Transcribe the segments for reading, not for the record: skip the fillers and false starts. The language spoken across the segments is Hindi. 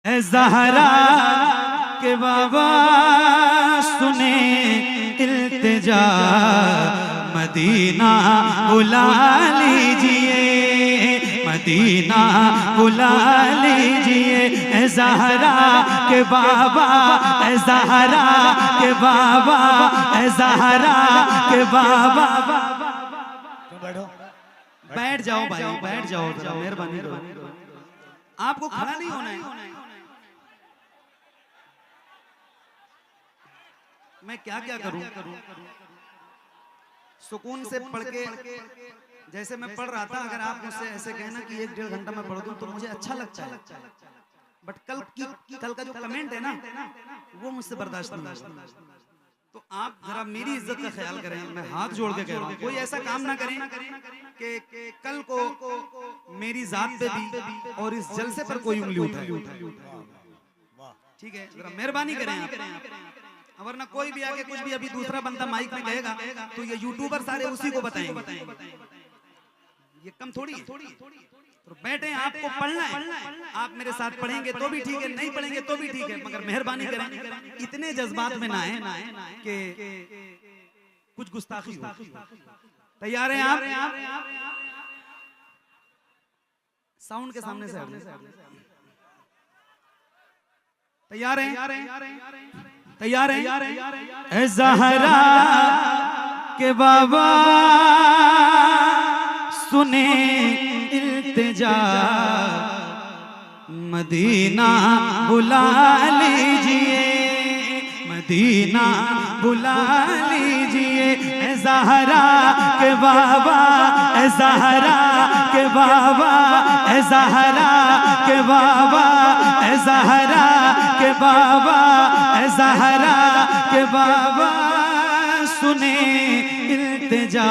ए ज़हरा के बाबा सुने इल्तिजा, मदीना बुला लीजिए, मदीना बुला लीजिए। ए ज़हरा के बाबा, ए ज़हरा के बाबा, ए ज़हरा के बाबा। बैठ जाओ भाई, बैठ जाओ जरा, मेहरबानी करो। आपको खड़ा नहीं होना है। मैं क्या क्या करूं? सुकून से पढ़ के, जैसे मैं पढ़ रहा था, अगर आप मुझसे ऐसे कहना कि 1-1.5 घंटा में पढ़ दूं तो मुझे अच्छा लगता है, बट कल का जो कमेंट है ना, वो मुझसे बर्दाश्त नहीं होगा। तो आप जरा मेरी इज्जत का ख्याल करें, मैं हाथ जोड़ के कह रहा हूं, कोई ऐसा काम ना करें कि कल को मेरी जात पे भी और इस जलसे पर कोई उंगली उठाए। ठीक है, जरा मेहरबानी करें आप, वरना कोई भी आके कुछ भी अभी दूसरा बंदा माइक में कहेगा तो ये यूट्यूबर सारे उसी को बताएंगे। ये कम थोड़ी है। तो बैठे, आपको पढ़ना है, आप मेरे साथ पढ़ेंगे तो भी ठीक है, नहीं पढ़ेंगे तो भी ठीक है, मगर मेहरबानी करें इतने जज्बात में ना आए कि कुछ गुस्ताखी हो। तैयार हैं आप? साउंड के सामने से तैयार हैं? तैयार है? ए ज़हरा के बाबा सुने इल्तिजा, मदीना बुला लीजिए, मदीना बुला लीजिए। ए ज़हरा के बाबा, ए ज़हरा के बाबा, ए ज़हरा के बाबा, ए ज़हरा के बाबा, ए ज़हरा के बाबा सुने इल्तिजा,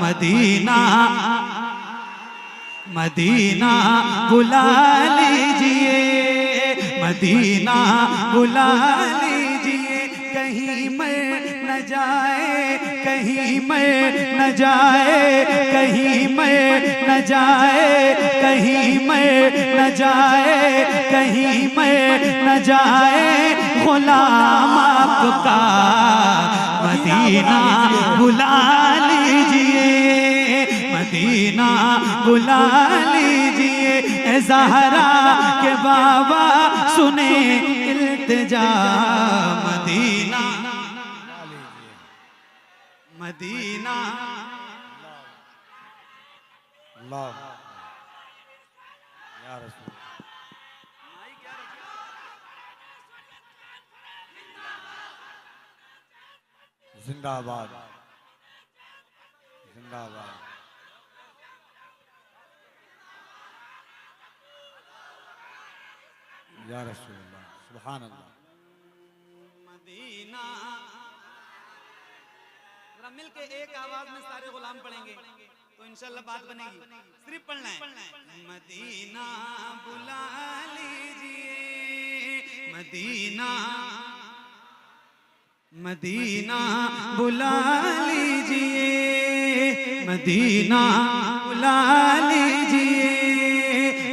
मदीना मदीना बुला लीजिए, मदीना बुला लीजिए। कहीं मैं न जाए, कहीं मैं न जाए, कहीं मैं न जाए, कहीं मैं न जाए, कहीं मैं न जाए गुलाम आपका, मदीना बुला लीजिए, मदीना बुला लीजिए। ए ज़हरा के बाबा सुने इल्तिजा, मदीना मदीना। अल्लाह या रसूल, जिंदाबाद जिंदाबाद। या रसूल अल्लाह, सुभान अल्लाह। मदीना, जरा मिलके एक आवाज में सारे गुलाम पढ़ेंगे तो इंशाल्लाह बात बनेगी। सिर्फ पढ़ना है, मदीना बुला लीजिए, मदीना मदीना बुला लीजिए, मदीना बुला लीजिए,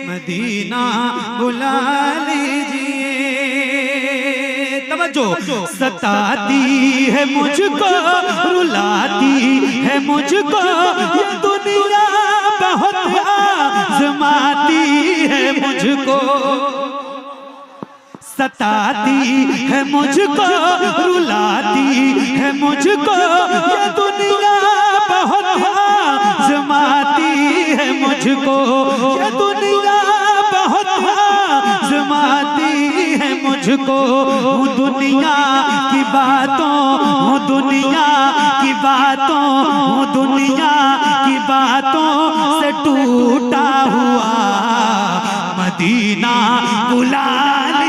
मदीना बुला लीजिए। तवज्जो, सताती है मुझको, रुलाती है मुझको ये दुनिया, बहुत आज़माती है मुझको, सताती है मुझको, रुलाती है मुझको ये दुनिया, बहुत आज़माती है मुझको ये दुनिया, बहुत आज़माती है मुझको। हूँ दुनिया की बातों, हूँ दुनिया की बातों, हूँ दुनिया की बातों से टूटा हुआ, मदीना बुला ली।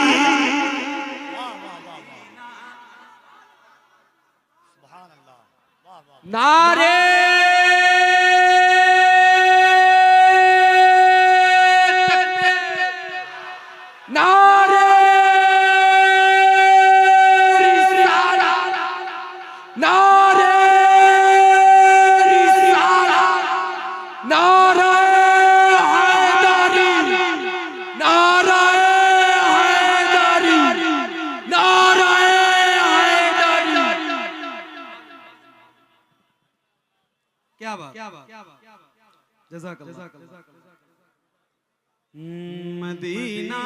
नारे नारे नारे नारे हैदरी, नारे जज़ाकल्लाह। मदीना,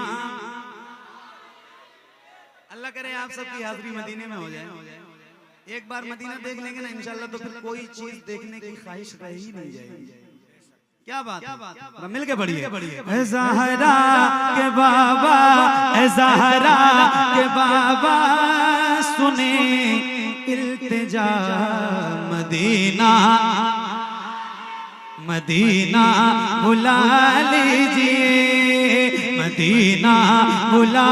अल्लाह करे आप सबकी हाजिरी मदीने में हो जाए। एक बार मदीना देख लेंगे ना इंशाल्लाह, तो फिर कोई चीज देखने की ख्वाहिश रह ही नहीं जाएगी। क्या बात है, मिल के बढ़िए। ज़हरा के बाबा, ज़हरा के बाबा सुने इल्तिजा, मदीना मदीना बुला लीजिए, मदीना बुला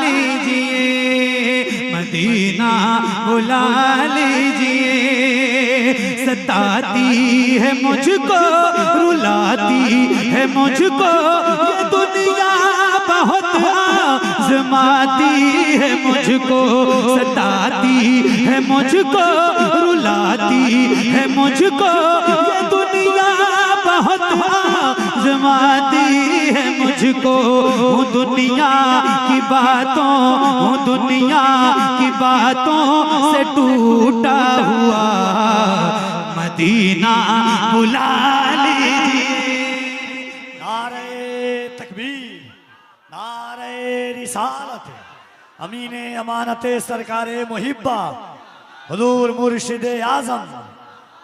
लीजिए, मदीना बुला लीजिए। सताती है मुझको, रुलाती है मुझको ये दुनिया, बहुत आज़माती है मुझको। सताती है मुझको, रुलाती है मुझको ये दुनिया, बहुत आज़माती है मुझको। हूँ दुनिया की बातों, हूँ दुनिया की बातों से टूटा हुआ, मदीना बुला लीजिए। नारे तकबीर, नारे रिसालत, अमीने अमानते सरकारे मुहिब्बा, हुजूर मुर्शिद आज़म,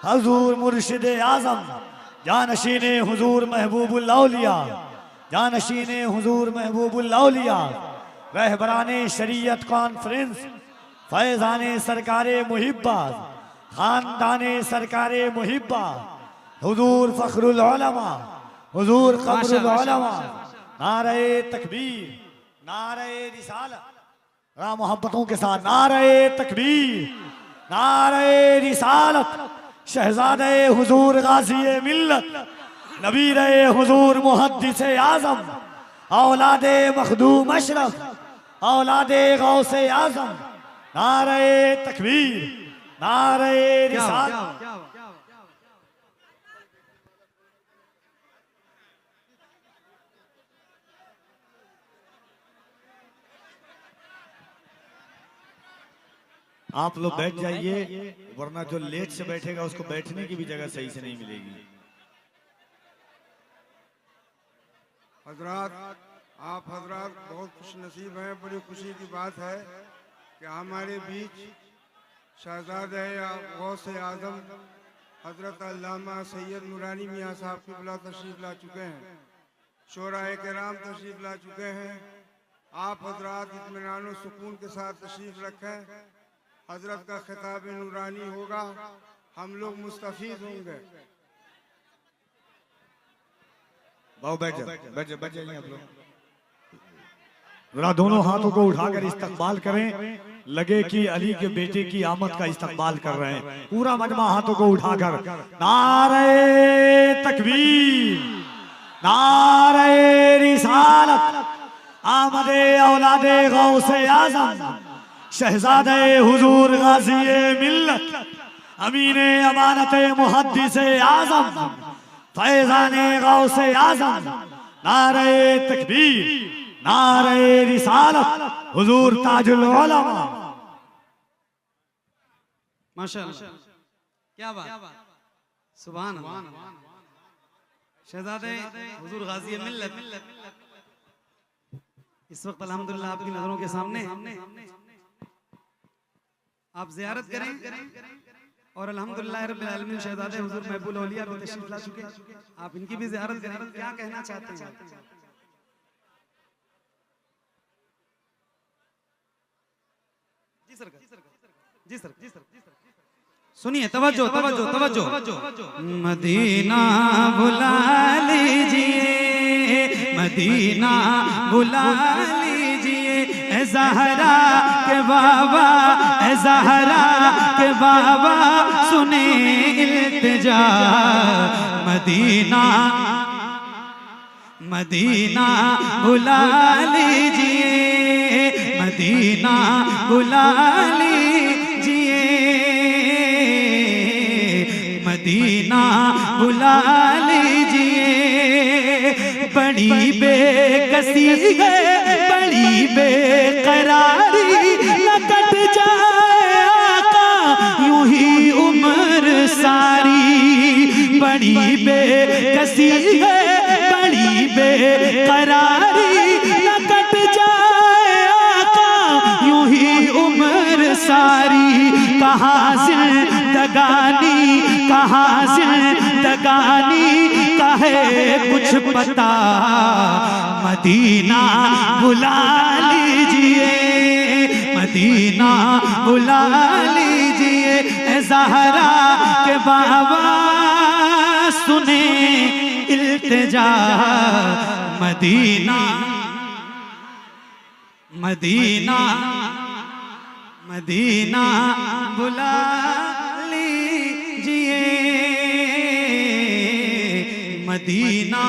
हुजूर मुर्शिद आज़म, जानशीने हुजूर महबूबुल औलिया, जानशीने हुजूर महबूबुल औलिया, रहबराने शरीयत कॉन्फ्रेंस, फैज़ाने सरकारे मुहिब्बा, खानदाने सरकारे मुहिब्बा, हुजूर फ़ख्रुल उलमा, हुजूर क़मरुल उलमा। नारे तकबीर, नारे रिसालत, रा मोहब्बतों के साथ नारे तकबीर, नारे रिसालत। शहजादे हुजूर गाज़ी मिल्लत, नबी रहे हुजूर मुहद्दिस आज़म, औलादे मखदूम अशरफ, औलादे गौसे आज़म। नारे तकबीर, नारे रिसालत। आप लोग बैठ जाइए, वरना जो लेट से बैठेगा उसको बैठने की भी जगह सही से नहीं मिलेगी। हजरात, आप हजरात बहुत खुश नसीब हैं। बड़ी खुशी की बात है कि हमारे बीच शहजादे गौसे आज़म हजरत अल्लामा सैयद नूरानी मियाँ साहब क़िबला तशरीफ़ ला चुके हैं, शोराए किराम तशरीफ़ ला चुके हैं। आप हजरात इत्मीनान और सुकून के साथ तशरीफ़ रखें। हजरत का खिताब नूरानी होगा, हम लोग मुस्तफ़ीज़ होंगे। बाबू बैठ जाइए आप लोग। जरा दोनों हाथों को उठाकर इस्तकबाल करें, लगे कि अली के बेटे की आमद का इस्तकबाल कर रहे हैं। पूरा मजमा हाथों को उठाकर नारे तकबीर, नारे रिसालत। आमदे औलादे गौसे आज़म, शहजादे हुजूर गाज़ी मिल्लत, अमीने अमानते मुहद्दिसे आज़म, फैज़ाने गौसे आज़म। नारे तकबीर, नारे रिसालत, हुजूर ताजुल उलमा। माशाअल्लाह, क्या बात, सुभान अल्लाह। शहजादे हुजूर गाज़ी मिल्लत इस वक्त अल्हम्दुलिल्लाह आपकी नजरों के सामने। आप ज़ियारत करें और अल्हम्दुलिल्लाह रब्बिल आलमीन शहजादे हुजूर महबूब औलिया भी तशरीफ ला चुके। आप इनकी भी ज़ियारत करें। क्या कहना चाहते हैं? जी सर, जी सर, जी सर। सुनिए, तवज्जो तवज्जो तवज्जो। मदीना बुला लीजिए, मदीना बुला लीजिए। ए ज़हरा के बाबा, ए ज़हरा के बाबा सुने इल्तिजा, मदीना मदीना बुला लीजिए, मदीना बुला लीजिए, मदीना बुला लीजिए। बड़ी बेकसी है, बड़ी बेकरारी, न कट जाए आका यूं ही उम्र सारी। बड़ी जिंदगानी का है कुछ पता, मदीना बुला लीजिए, मदीना बुला लीजिए। ए ज़हरा के बाबा सुने इल्तिजा, मदीना मदीना मदीना बुला लीजिए, मदीना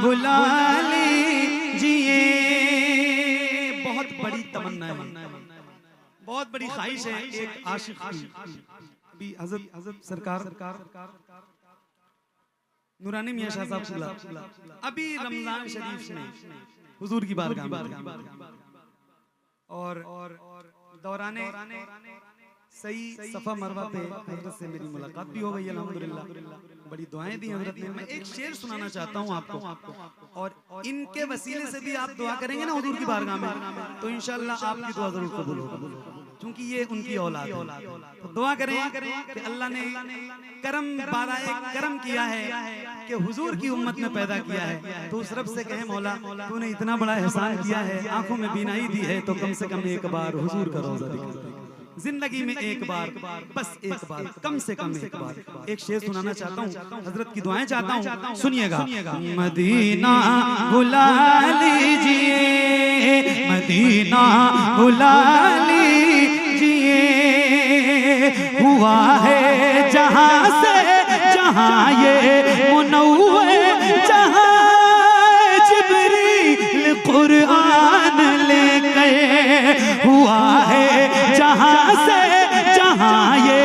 बुला लीजिए। बहुत बड़ी तमन्ना है, बहुत बड़ी ख्वाहिश है एक आशिक की। अभी हजरत सरकार नूरानी मियां शाह साहब अभी रमजान शरीफ में हुजूर की बारगाह में और दौराने सही सफा मरवा पे हजरत से मेरी मुलाकात भी हो गई अल्हम्दुलिल्लाह, बड़ी दुआएं दी हजरत ने। मैं एक शेर सुनाना चाहता हूँ आपको, और इनके वसीले से भी आप दुआ करेंगे ना हुजूर की बारगाह में तो इंशाअल्लाह आपकी दुआ जरूर कबूल होगी, क्योंकि ये उनकी औलाद है। तो दुआ करें कि अल्लाह ने करम किया है कि हुजूर की उम्मत में पैदा किया है, तो उस रब से कहें मौला तूने इतना बड़ा एहसान किया है, आंखों में बीनाई दी है, तो कम से कम एक बार हुजूर का रोजा दिखा, जिंदगी में एक बार, बस एक बार, कम से कम एक बार। एक शेर सुनाना चाहता हूँ, हजरत की दुआएं चाहता हूँ, सुनिएगा। मदीना बुला लीजिए, मदीना बुला लीजिए। हुआ है जहां से जहां ये मुनव्वर, जहां जिब्रील कुरआन लेकर, हुआ है जहां से जहां ये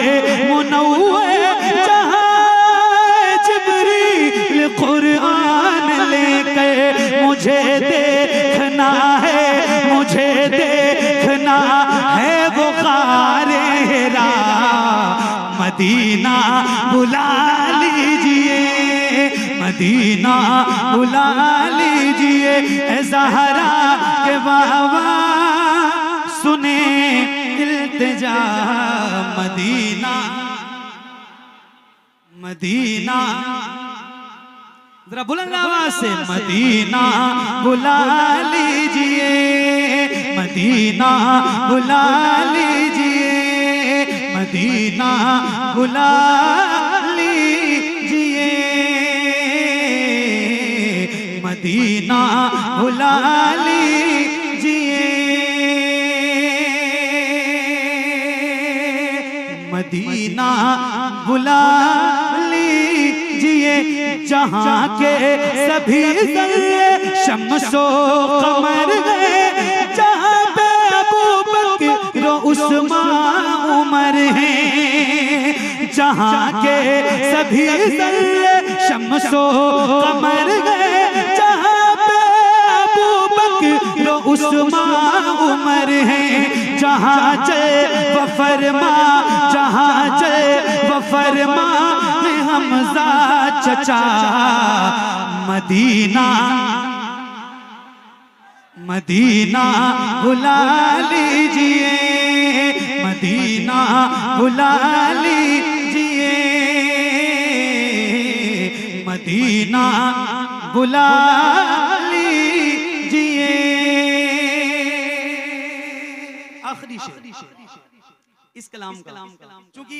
मुनव्वर, जहां जिब्रील कुरआन लेकर। मुझे देखना है, मुझे देखना है वो ग़ारे हिरा, मदीना बुला लीजिए, मदीना बुला लीजिए। ए ज़हरा के बाबा सुने इल्तिजा, मदीना मदीना, जरा बुलंद आवाज से, मदीना बुला लीजिए, मदीना बुला लीजिए, मदीना बुला लीजिए, मदीना बुला लीजिए, मदीना बुला लीजिए। जहाँ के सभी ज़र्रे शम्सो कमर है, जहाँ पे अबू बकर उस्मान उमर हैं, जहाँ के सभी ज़र्रे शम्सो कमर है, जहाँ पे अबू बकर उस्मान उमर हैं। जहाँ चले वो फरमा, जहाँ चले वो फरमा, हमज़ा चचा, मदीना मदीना बुला लीजिए, मदीना बुला लीजिए, मदीना बुला लीजिए। आखिरी शेर इस कलाम का, क्योंकि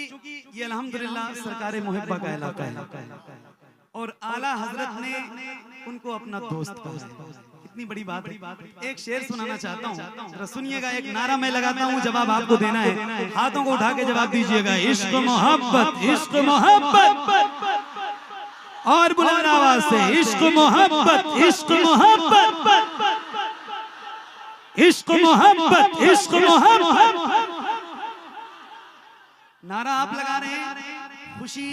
ये अल्हम्दुलिल्लाह सरकारे मुहिब्बा का इलाका है और आला हजरत ने उनको अपना दोस्त कहा है, इतनी बड़ी बात है। एक शेर सुनाना चाहता हूँ, जरा सुनिएगा। एक नारा मैं लगाता हूँ, जवाब आपको देना है, हाथों को उठा के जवाब दीजिएगा। इश्क मोहब्बत, इश्क मोहब्बत, और बुलंद आवाज से, इश्क मोहब्बत, इश्क मोहब्बत, इश्क मोहब्बत, इश्क मोहब्बत। नारा आप लगा रहे हैं, खुशी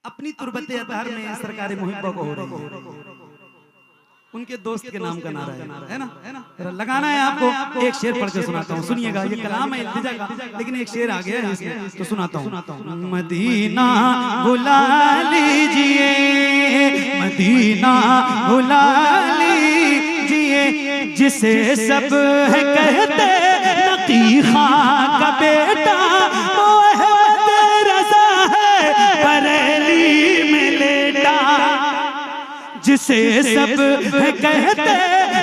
अपनी तुरबत अतहर में सरकारे मुहिब्बा को हो रही है, उनके दोस्त के नाम का नारा है ना। लगाना है आपको। एक शेर पढ़ के सुनाता हूँ, सुनिएगा। ये कलाम है इल्तिजा का, लेकिन एक शेर आ गया है इसमें, तो सुनाता हूँ। मदीना बुला लीजिए, मदीना बुला लीजिए, जिसे सब है कहते नकी खां का बेटा, वो अहमद रज़ा है, परे जिसे सब है कहते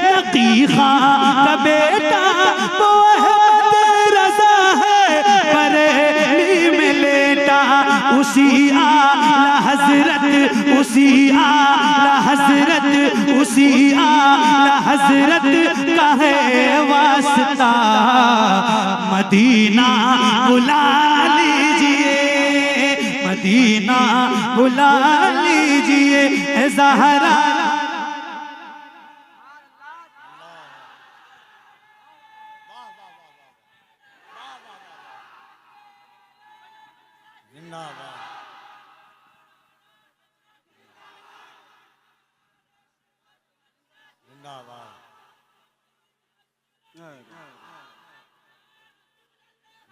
नकीखा का बेटा, वो अहमद रज़ा है बरेली में लेटा। उसी आला हजरत, उसी आला हजरत, उसी आला हजरत का है वास्ता, मदीना बुला लीजिए, मदीना बुला लीजिए ए ज़हरा।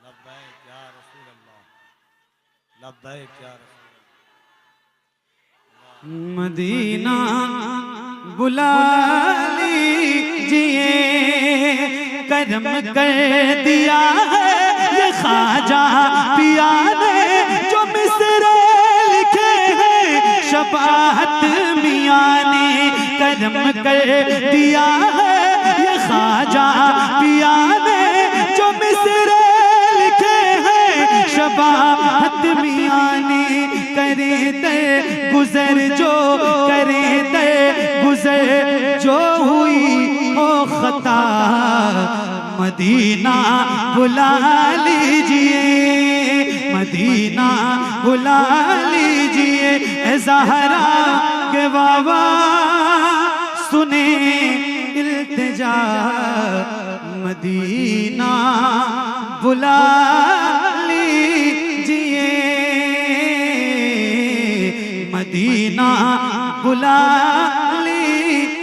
लब्बैक या रसूल अल्लाह, लब्बैक या रसूल। मदीना बुला लीजिए, करम कर दिया है ये ख्वाजा पिया ने, जो मिसरे लिखे हैं शबाहत मियां ने। करम कर दिया है ये ख्वाजा पिया ने, जो मिसरे लिखे हैं शबाहत मियां ने। करे दे गुजर जो, करे दे गुजर जो हुई हो खता, मदीना बुला लीजिए, मदीना बुला लीजिए ए ज़हरा के बाबा। सुने इल्तिजा मदीना बुला लीजिए, मदीना बुला लीजिए।